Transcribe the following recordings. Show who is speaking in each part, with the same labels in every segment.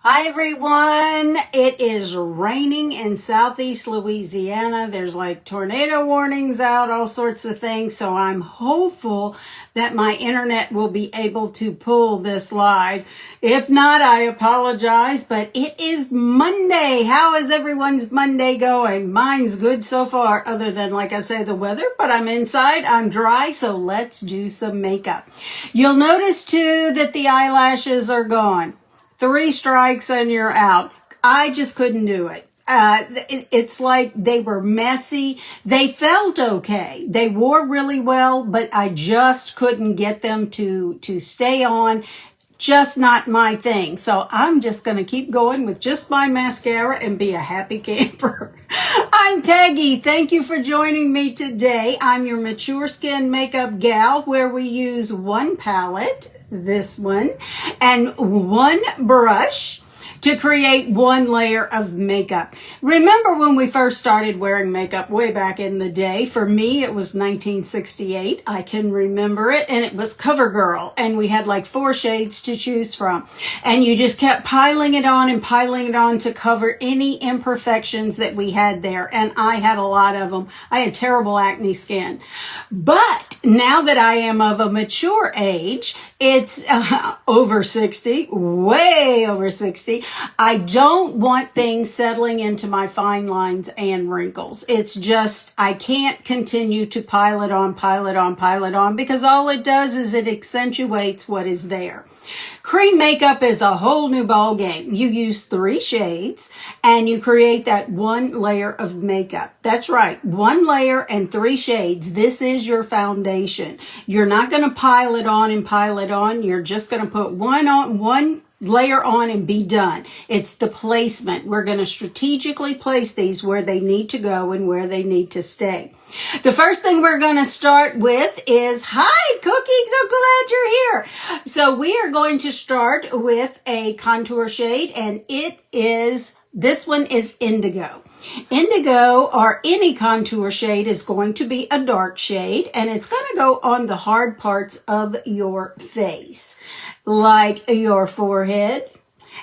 Speaker 1: Hi everyone, it is raining in southeast Louisiana. There's like tornado warnings out, all sorts of things. So I'm hopeful that my internet will be able to pull this live. If not, I apologize, but it is Monday. How is everyone's Monday going? Mine's good so far, other than, like I say, the weather, but I'm inside, I'm dry, so let's do some makeup. You'll notice too that the eyelashes are gone. 3 strikes and you're out. I just couldn't do it. It's like they were messy. They felt okay. They wore really well, but I just couldn't get them to stay on. Just not my thing. So I'm just going to keep going with just my mascara and be a happy camper. I'm Peggy. Thank you for joining me today. I'm your mature skin makeup gal, where we use one palette, this one, and one brush to create one layer of makeup. Remember when we first started wearing makeup way back in the day? For me, it was 1968. I can remember it, and it was CoverGirl, and we had like 4 shades to choose from. And you just kept piling it on and piling it on to cover any imperfections that we had there. And I had a lot of them. I had terrible acne skin. But now that I am of a mature age, it's over 60, way over 60. I don't want things settling into my fine lines and wrinkles. It's just, I can't continue to pile it on, because all it does is it accentuates what is there. Cream makeup is a whole new ball game. You use 3 shades and you create that one layer of makeup. That's right, 1 layer and 3 shades. This is your foundation. You're not going to pile it on and pile it on. You're just going to put one layer on and be done. It's the placement. We're going to strategically place these where they need to go and where they need to stay. The first thing we're going to start with is, hi Cookie, so glad you're here. So we are going to start with a contour shade, and this one is Indigo. Indigo, or any contour shade, is going to be a dark shade, and it's going to go on the hard parts of your face, like your forehead,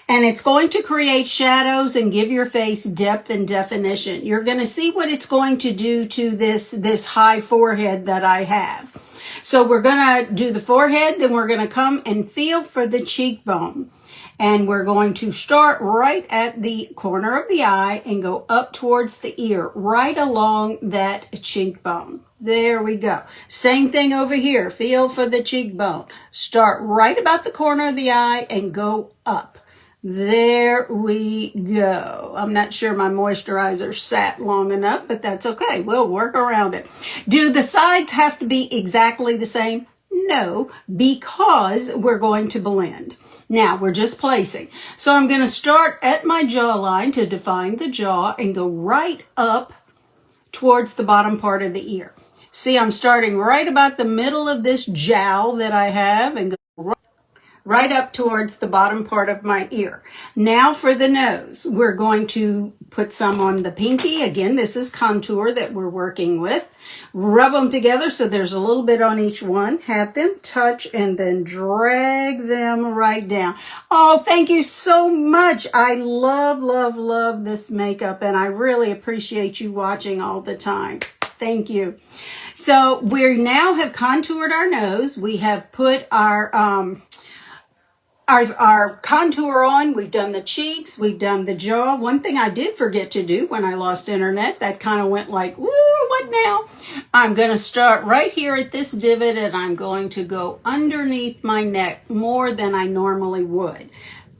Speaker 1: and it's going to create shadows and give your face depth and definition. You're going to see what it's going to do to this high forehead that I have. So we're going to do the forehead, then we're going to come and feel for the cheekbone. And we're going to start right at the corner of the eye and go up towards the ear, right along that cheekbone. There we go. Same thing over here. Feel for the cheekbone. Start right about the corner of the eye and go up. There we go. I'm not sure my moisturizer sat long enough, but that's okay. We'll work around it. Do the sides have to be exactly the same? No, because we're going to blend. Now, we're just placing. So I'm going to start at my jawline to define the jaw and go right up towards the bottom part of the ear. See, I'm starting right about the middle of this jowl that I have and go right up towards the bottom part of my ear. Now for the nose, we're going to put some on the pinky. Again, this is contour that we're working with. Rub them together so there's a little bit on each one. Have them touch and then drag them right down. Oh, thank you so much. I love this makeup, and I really appreciate you watching all the time. Thank you. So we now have contoured our nose. We have put our contour on. We've done the cheeks, we've done the jaw. One thing I did forget to do when I lost internet, that kind of went like, ooh, what now? I'm going to start right here at this divot, and I'm going to go underneath my neck more than I normally would.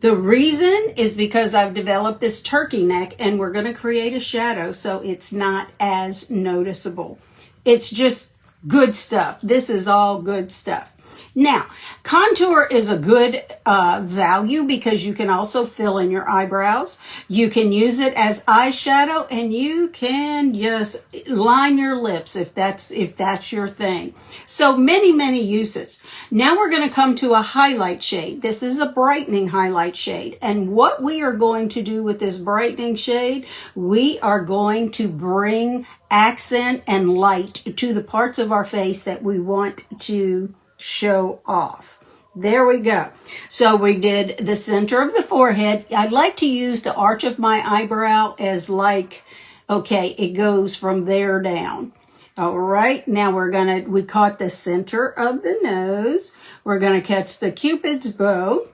Speaker 1: The reason is because I've developed this turkey neck, and we're going to create a shadow so it's not as noticeable. It's just good stuff. This is all good stuff. Now, contour is a good value because you can also fill in your eyebrows. You can use it as eyeshadow, and you can just line your lips if that's your thing. So many uses. Now we're going to come to a highlight shade. This is a brightening highlight shade. And what we are going to do with this brightening shade, we are going to bring accent and light to the parts of our face that we want to show off. There we go. So we did the center of the forehead. I like to use the arch of my eyebrow as like, okay, it goes from there down. All right, now we caught the center of the nose. We're gonna catch the Cupid's bow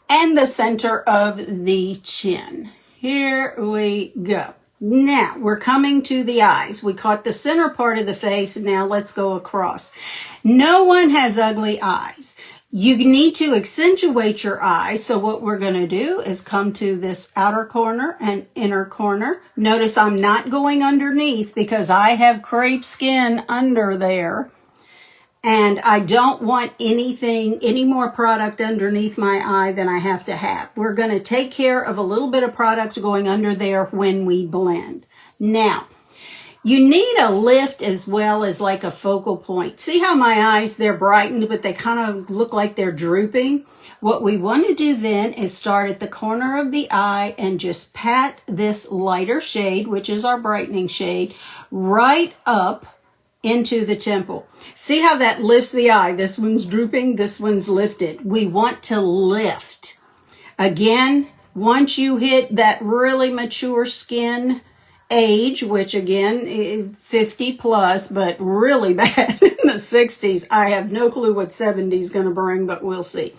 Speaker 1: and the center of the chin. Here we go. Now we're coming to the eyes. We caught the center part of the face. Now let's go across. No one has ugly eyes. You need to accentuate your eyes. So what we're going to do is come to this outer corner and inner corner. Notice I'm not going underneath because I have crepe skin under there. And I don't want any more product underneath my eye than I have to have. We're going to take care of a little bit of product going under there when we blend. Now, you need a lift as well as like a focal point. See how my eyes, they're brightened, but they kind of look like they're drooping? What we want to do then is start at the corner of the eye and just pat this lighter shade, which is our brightening shade, right up into the temple. See how that lifts the eye? This one's drooping, this one's lifted. We want to lift. Again, once you hit that really mature skin age, which again, 50 plus, but really bad in the 60s. I have no clue what 70 is going to bring, but we'll see.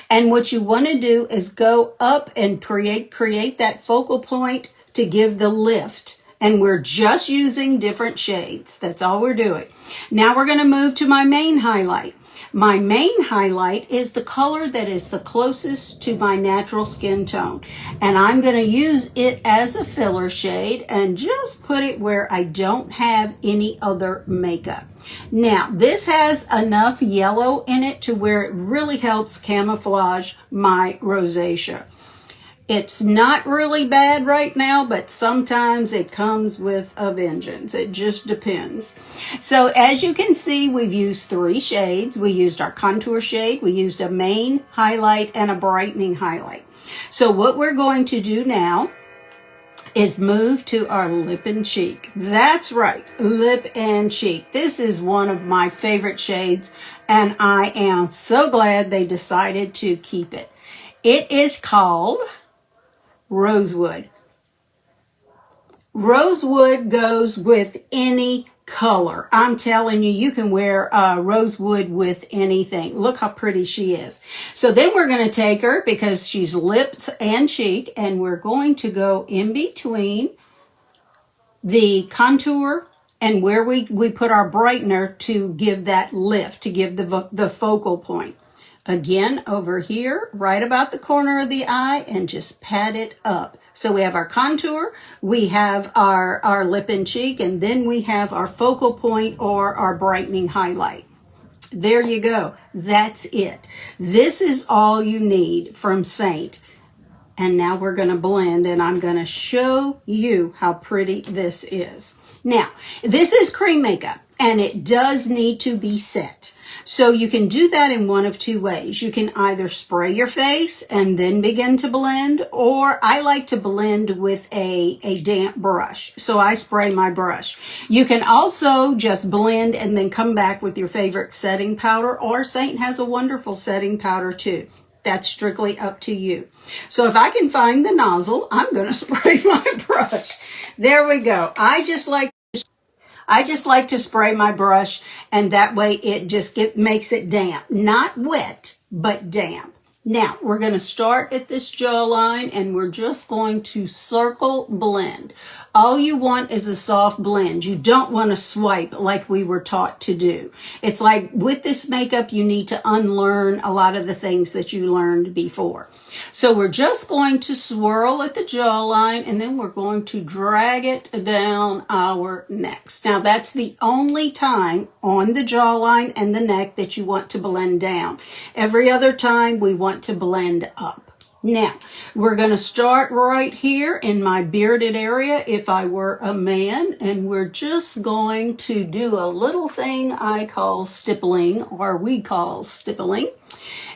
Speaker 1: And what you want to do is go up and create that focal point to give the lift. And we're just using different shades. That's all we're doing. Now we're going to move to my main highlight. My main highlight is the color that is the closest to my natural skin tone. And I'm going to use it as a filler shade and just put it where I don't have any other makeup. Now, this has enough yellow in it to where it really helps camouflage my rosacea. It's not really bad right now, but sometimes it comes with a vengeance. It just depends. So as you can see, we've used 3 shades. We used our contour shade, we used a main highlight, and a brightening highlight. So what we're going to do now is move to our lip and cheek. That's right, lip and cheek. This is one of my favorite shades, and I am so glad they decided to keep it. It is called Rosewood. Rosewood goes with any color. I'm telling you, you can wear rosewood with anything. Look how pretty she is. So then we're going to take her, because she's lips and cheek, and we're going to go in between the contour and where we put our brightener to give that lift, to give the focal point. Again, over here, right about the corner of the eye, and just pat it up. So we have our contour, we have our lip and cheek, and then we have our focal point or our brightening highlight. There you go. That's it. This is all you need from Seint. And now we're going to blend, and I'm going to show you how pretty this is. Now, this is cream makeup, and it does need to be set. So you can do that in one of 2 ways. You can either spray your face and then begin to blend, or I like to blend with a damp brush. So I spray my brush. You can also just blend and then come back with your favorite setting powder, or Seint has a wonderful setting powder too. That's strictly up to you. So if I can find the nozzle, I'm going to spray my brush. There we go. I just like to spray my brush, and that way it just makes it damp. Not wet, but damp. Now, we're going to start at this jawline, and we're just going to circle blend. All you want is a soft blend. You don't want to swipe like we were taught to do. It's like with this makeup, you need to unlearn a lot of the things that you learned before. So we're just going to swirl at the jawline, and then we're going to drag it down our necks. Now, that's the only time on the jawline and the neck that you want to blend down. Every other time, we want to blend up. Now, we're going to start right here in my bearded area if I were a man, and we're just going to do a little thing I call stippling, or we call stippling.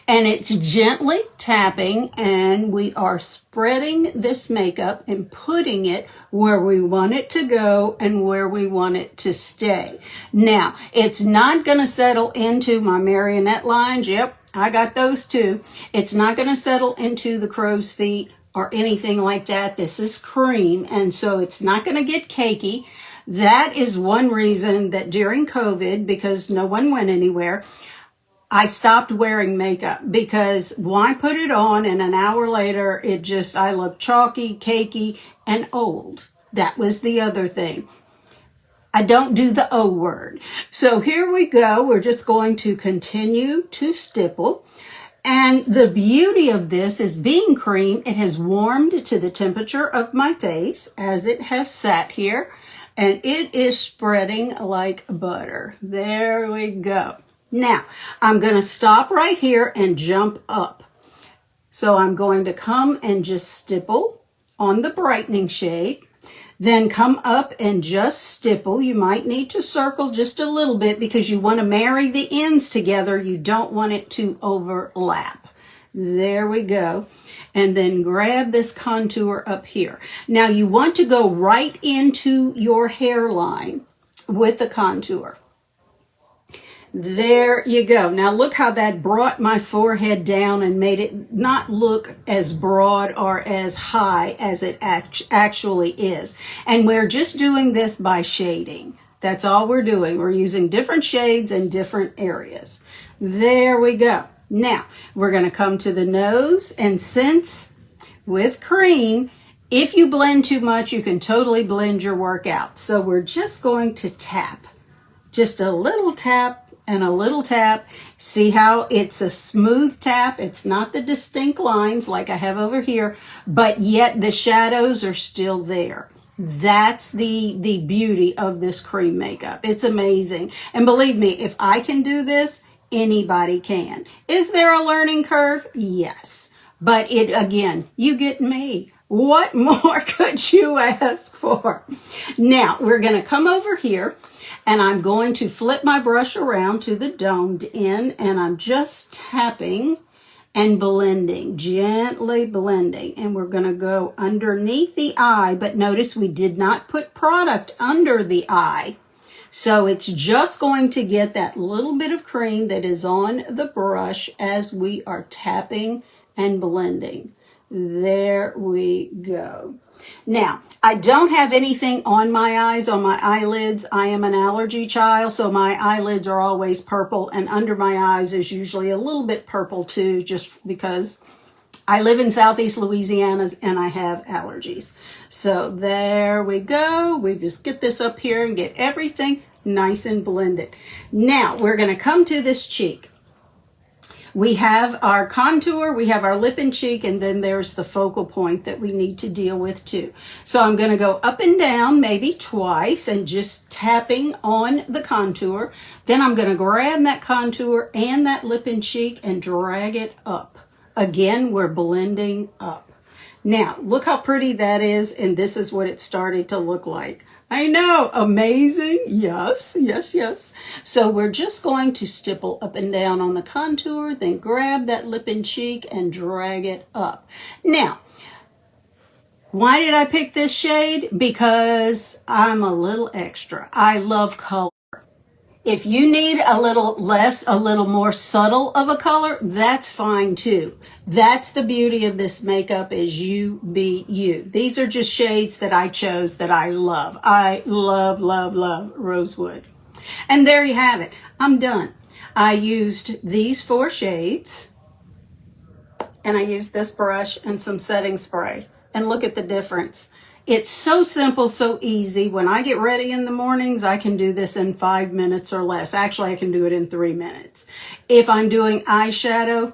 Speaker 1: And it's gently tapping, and we are spreading this makeup and putting it where we want it to go and where we want it to stay. Now, it's not going to settle into my marionette lines. Yep, I got those too. It's not going to settle into the crow's feet or anything like that. This is cream, and so it's not going to get cakey. That is one reason that during COVID, because no one went anywhere, I stopped wearing makeup, because why put it on and an hour later I look chalky, cakey, and old. That was the other thing. I don't do the O word. So here we go. We're just going to continue to stipple. And the beauty of this is, being cream, it has warmed to the temperature of my face as it has sat here. And it is spreading like butter. There we go. Now, I'm going to stop right here and jump up. So I'm going to come and just stipple on the brightening shade. Then come up and just stipple. You might need to circle just a little bit because you want to marry the ends together. You don't want it to overlap. There we go. And then grab this contour up here. Now you want to go right into your hairline with the contour. There you go. Now look how that brought my forehead down and made it not look as broad or as high as it actually is. And we're just doing this by shading. That's all we're doing. We're using different shades in different areas. There we go. Now we're going to come to the nose, and since with cream, if you blend too much, you can totally blend your work out. So we're just going to tap. Just a little tap and a little tap. See how it's a smooth tap? It's not the distinct lines like I have over here, but yet the shadows are still there. That's the beauty of this cream makeup. It's amazing. And believe me, if I can do this, anybody can. Is there a learning curve? Yes. But again, you get me. What more could you ask for? Now, we're going to come over here, and I'm going to flip my brush around to the domed end, and I'm just tapping and blending, gently blending. And we're going to go underneath the eye, but notice we did not put product under the eye. So it's just going to get that little bit of cream that is on the brush as we are tapping and blending. There we go. Now, I don't have anything on my eyes, on my eyelids. I am an allergy child, so my eyelids are always purple, and under my eyes is usually a little bit purple too, just because I live in Southeast Louisiana and I have allergies. So there we go. We just get this up here and get everything nice and blended. Now, we're going to come to this cheek. We have our contour, we have our lip and cheek, and then there's the focal point that we need to deal with too. So I'm going to go up and down maybe twice and just tapping on the contour. Then I'm going to grab that contour and that lip and cheek and drag it up. Again, we're blending up. Now, look how pretty that is, and this is what it started to look like. I know, amazing. Yes, yes, yes. So we're just going to stipple up and down on the contour, then grab that lip and cheek and drag it up. Now, why did I pick this shade? Because I'm a little extra. I love color. If you need a little less, a little more subtle of a color, that's fine too. That's the beauty of this makeup, is you be you. These are just shades that I chose that I love. I love, love, love Rosewood. And there you have it. I'm done. I used these 4 shades, and I used this brush and some setting spray. And look at the difference. It's so simple, so easy. When I get ready in the mornings, I can do this in 5 minutes or less. Actually, I can do it in 3 minutes. If I'm doing eyeshadow,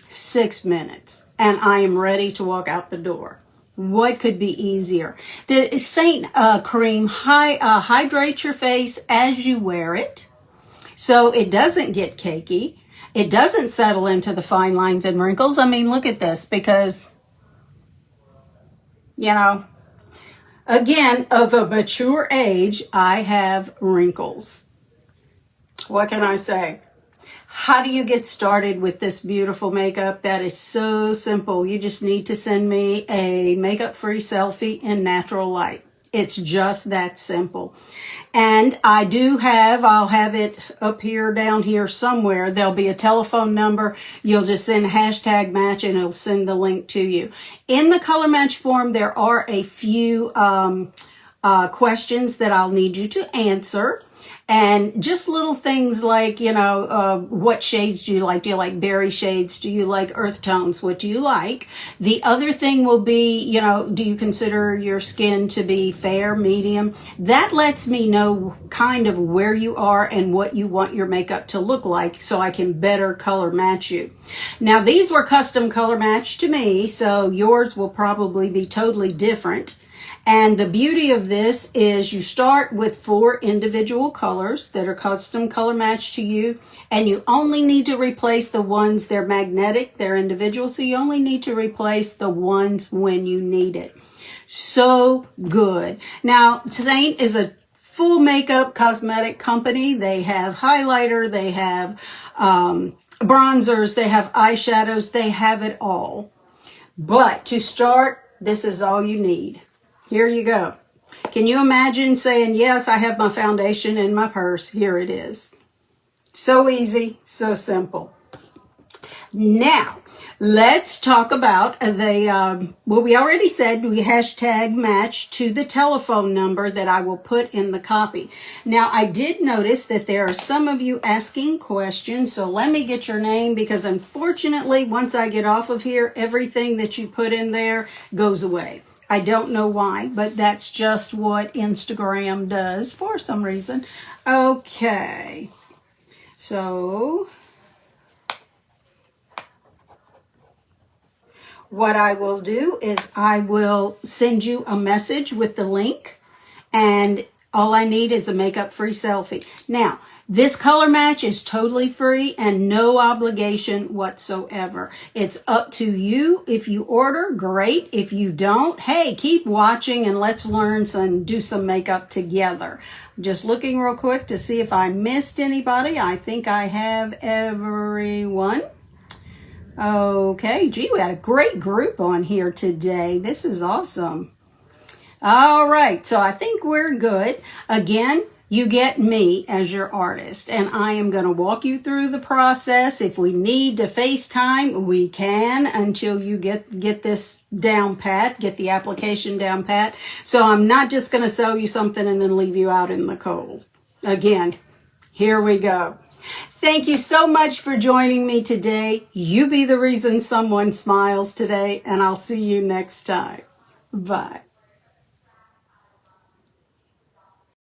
Speaker 1: 6 minutes, and I am ready to walk out the door. What could be easier? The Seint cream hydrates your face as you wear it, so it doesn't get cakey. It doesn't settle into the fine lines and wrinkles. I mean, look at this, because, you know, again, of a mature age, I have wrinkles. What can I say? How do you get started with this beautiful makeup? That is so simple. You just need to send me a makeup-free selfie in natural light. It's just that simple. And I do have, I'll have it up here, down here somewhere. There'll be a telephone number. You'll just send hashtag match and it'll send the link to you. In the Colormatch form, there are a few questions that I'll need you to answer. And just little things like, you know, what shades do you like? Do you like berry shades? Do you like earth tones? What do you like? The other thing will be, you know, do you consider your skin to be fair, medium? That lets me know kind of where you are and what you want your makeup to look like so I can better color match you. Now, these were custom color matched to me, so yours will probably be totally different. And the beauty of this is you start with 4 individual colors that are custom color matched to you, and you only need to replace the ones, they're magnetic, they're individual, so you only need to replace the ones when you need it. So good. Now, Seint is a full makeup cosmetic company. They have highlighter, they have bronzers, they have eyeshadows, they have it all. But to start, this is all you need. Here you go. Can you imagine saying, yes, I have my foundation in my purse. Here it is. So easy, so simple. Now, let's talk about the, well, we already said we hashtag match to the telephone number that I will put in the copy. Now, I did notice that there are some of you asking questions, so let me get your name because unfortunately, once I get off of here, everything that you put in there goes away. I don't know why, but that's just what Instagram does for some reason. Okay, so what I will do is I will send you a message with the link, and all I need is a makeup-free selfie. Now, this color match is totally free and no obligation whatsoever. It's up to you. If you order, great. If you don't, hey, keep watching and let's learn and do some makeup together. Just looking real quick to see if I missed anybody. I think I have everyone. Okay, gee, we had a great group on here today. This is awesome. All right, so I think we're good. Again, you get me as your artist, and I am going to walk you through the process. If we need to FaceTime, we can until you get this down pat, get the application down pat. So I'm not just going to sell you something and then leave you out in the cold. Again, here we go. Thank you so much for joining me today. You be the reason someone smiles today, and I'll see you next time. Bye.